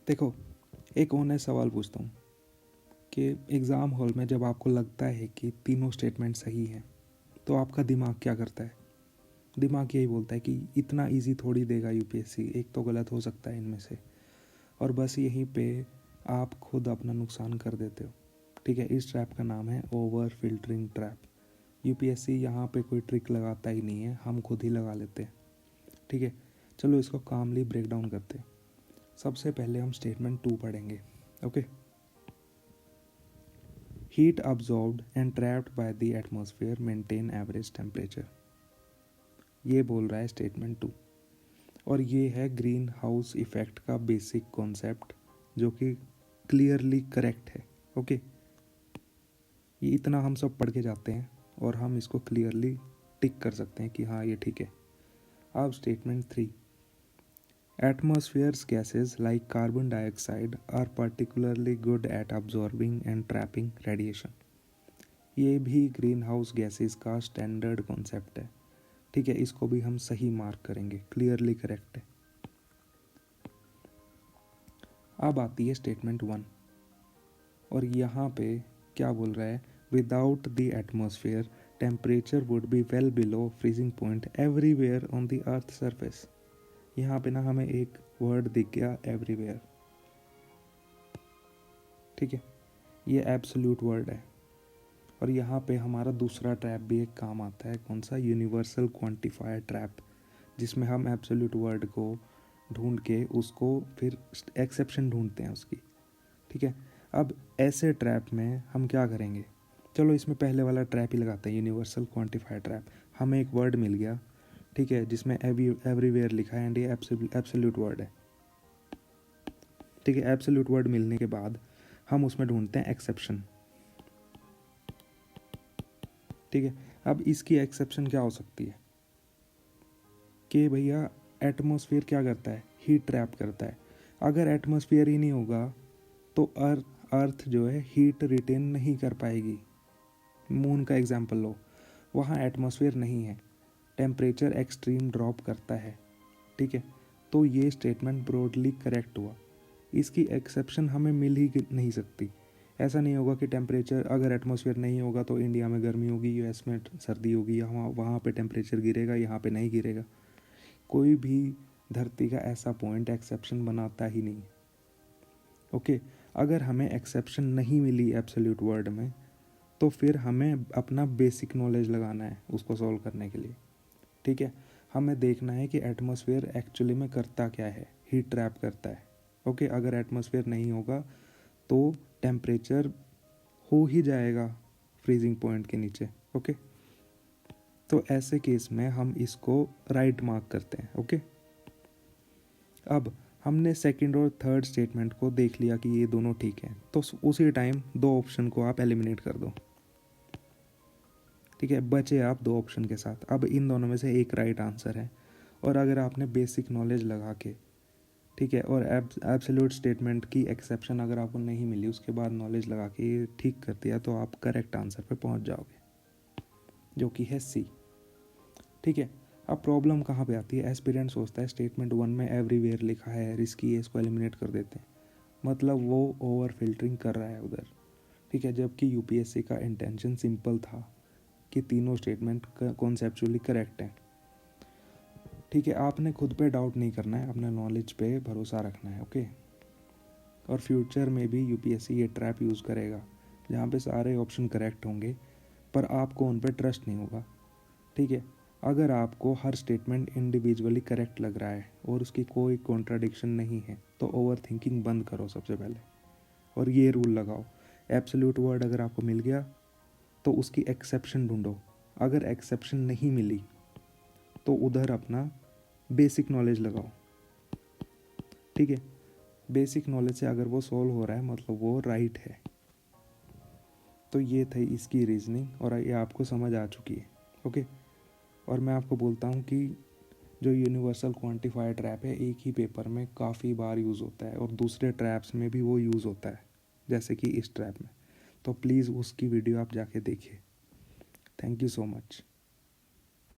देखो, एक ऑनेस्ट सवाल पूछता हूँ कि एग्ज़ाम हॉल में जब आपको लगता है कि तीनों स्टेटमेंट सही हैं, तो आपका दिमाग क्या करता है? दिमाग यही बोलता है कि इतना इजी थोड़ी देगा यूपीएससी, एक तो गलत हो सकता है इनमें से। और बस यहीं पे आप खुद अपना नुकसान कर देते हो। ठीक है, इस ट्रैप का नाम है ओवर फिल्टरिंग ट्रैप। यूपीएससी यहाँ पे कोई ट्रिक लगाता ही नहीं है, हम खुद ही लगा लेते हैं। ठीक है, चलो इसको कामली ब्रेक डाउन करते हैं। सबसे पहले हम स्टेटमेंट 2 पढ़ेंगे। Okay, heat absorbed and trapped by the atmosphere maintain average temperature, ये बोल रहा है स्टेटमेंट 2। और ये है ग्रीन हाउस इफेक्ट का बेसिक कॉन्सेप्ट, जो कि क्लियरली करेक्ट है। ओके, ये इतना हम सब पढ़ के जाते हैं और हम इसको क्लियरली टिक कर सकते हैं कि हाँ ये ठीक है। अब statement 3, atmospheres gases like carbon dioxide are particularly good at absorbing and trapping radiation, ये भी ग्रीन हाउस गैसेस का स्टैंडर्ड कॉन्सेप्ट है। ठीक है, इसको भी हम सही मार्क करेंगे, क्लियरली करेक्ट है। अब आती है स्टेटमेंट 1, और यहाँ पे क्या बोल रहा है, without the atmosphere temperature would be well below freezing point everywhere on the earth surface. यहाँ पे ना हमें एक वर्ड दिख गया, एवरीवेयर। ठीक है, ये एब्सोल्यूट वर्ड है। और यहाँ पे हमारा दूसरा ट्रैप भी एक काम आता है, कौन सा, यूनिवर्सल क्वांटिफायर ट्रैप, जिसमें हम एब्सोल्यूट वर्ड को ढूंढ के उसको फिर एक्सेप्शन ढूंढते हैं उसकी। ठीक है, अब ऐसे ट्रैप में हम क्या करेंगे, चलो इसमें पहले वाला ट्रैप ही लगाते हैं, यूनिवर्सल क्वांटिफायर ट्रैप। हमें एक वर्ड मिल गया, ठीक है, जिसमें एवरीवेयर लिखा है एंड ये एब्सोल्यूट वर्ड है। ठीक है, एब्सोल्यूट वर्ड मिलने के बाद हम उसमें ढूंढते हैं एक्सेप्शन। ठीक है, अब इसकी एक्सेप्शन क्या हो सकती है कि भैया एटमॉस्फेयर क्या करता है, हीट ट्रैप करता है। अगर एटमॉस्फेयर ही नहीं होगा तो अर्थ जो है हीट रिटेन नहीं कर पाएगी। मून का एग्जांपल लो, वहाँ एटमॉस्फेयर नहीं है, टेम्परेचर एक्सट्रीम ड्रॉप करता है। ठीक है, तो ये स्टेटमेंट ब्रॉडली करेक्ट हुआ। इसकी एक्सेप्शन हमें मिल ही नहीं सकती। ऐसा नहीं होगा कि टेम्परेचर, अगर एटमॉस्फेयर नहीं होगा तो इंडिया में गर्मी होगी, यूएस में सर्दी होगी, यहाँ वहाँ पे टेम्परेचर गिरेगा, यहाँ पे नहीं गिरेगा। कोई भी धरती का ऐसा पॉइंट एक्सेप्शन बनाता ही नहीं। ओके, अगर हमें एक्सेप्शन नहीं मिली एब्सोल्यूट वर्ड में, तो फिर हमें अपना बेसिक नॉलेज लगाना है उसको सॉल्व करने के लिए। ठीक है, हमें देखना है कि एटमॉस्फेयर एक्चुअली में करता क्या है, हीट ट्रैप करता है। ओके, अगर एटमॉस्फेयर नहीं होगा तो टेम्परेचर हो ही जाएगा फ्रीजिंग पॉइंट के नीचे। ओके, तो ऐसे केस में हम इसको राइट मार्क करते हैं। ओके, अब हमने सेकंड और थर्ड स्टेटमेंट को देख लिया कि ये दोनों ठीक हैं, तो उसी टाइम दो ऑप्शन को आप एलिमिनेट कर दो। ठीक है, बचे आप दो ऑप्शन के साथ। अब इन दोनों में से एक राइट आंसर है, और अगर आपने बेसिक नॉलेज लगा के, ठीक है, और एब्सोल्यूट स्टेटमेंट की एक्सेप्शन अगर आपको नहीं मिली, उसके बाद नॉलेज लगा के ये ठीक कर दिया, तो आप करेक्ट आंसर पे पहुंच जाओगे, जो कि है सी। ठीक है, अब प्रॉब्लम कहाँ पे आती है, एस्पिरेंट सोचता है स्टेटमेंट 1 में एवरीवेयर लिखा है, रिस्की है, इसको एलिमिनेट कर देते हैं, मतलब वो ओवर फिल्टरिंग कर रहा है उधर। ठीक है, जबकि यूपीएससी का इंटेंशन सिंपल था कि तीनों स्टेटमेंट कॉन्सेप्चुअली करेक्ट हैं। ठीक है, आपने खुद पे डाउट नहीं करना है, अपने नॉलेज पे भरोसा रखना है। ओके, और फ्यूचर में भी यूपीएससी ये ट्रैप यूज़ करेगा, जहाँ पे सारे ऑप्शन करेक्ट होंगे पर आपको उन पर ट्रस्ट नहीं होगा। ठीक है, अगर आपको हर स्टेटमेंट इंडिविजुअली करेक्ट लग रहा है और उसकी कोई कॉन्ट्राडिक्शन नहीं है, तो ओवर थिंकिंग बंद करो सबसे पहले, और ये रूल लगाओ, एब्सोल्यूट वर्ड अगर आपको मिल गया तो उसकी एक्सेप्शन ढूंढो। अगर एक्सेप्शन नहीं मिली तो उधर अपना बेसिक नॉलेज लगाओ। ठीक है, बेसिक नॉलेज से अगर वो सॉल्व हो रहा है मतलब वो राइट है। तो ये थी इसकी रीजनिंग, और ये आपको समझ आ चुकी है। ओके, और मैं आपको बोलता हूँ कि जो यूनिवर्सल क्वांटिफायर ट्रैप है, एक ही पेपर में काफ़ी बार यूज़ होता है, और दूसरे ट्रैप्स में भी वो यूज़ होता है, जैसे कि इस ट्रैप में। तो प्लीज़ उसकी वीडियो आप जाके देखिए। Thank you so much.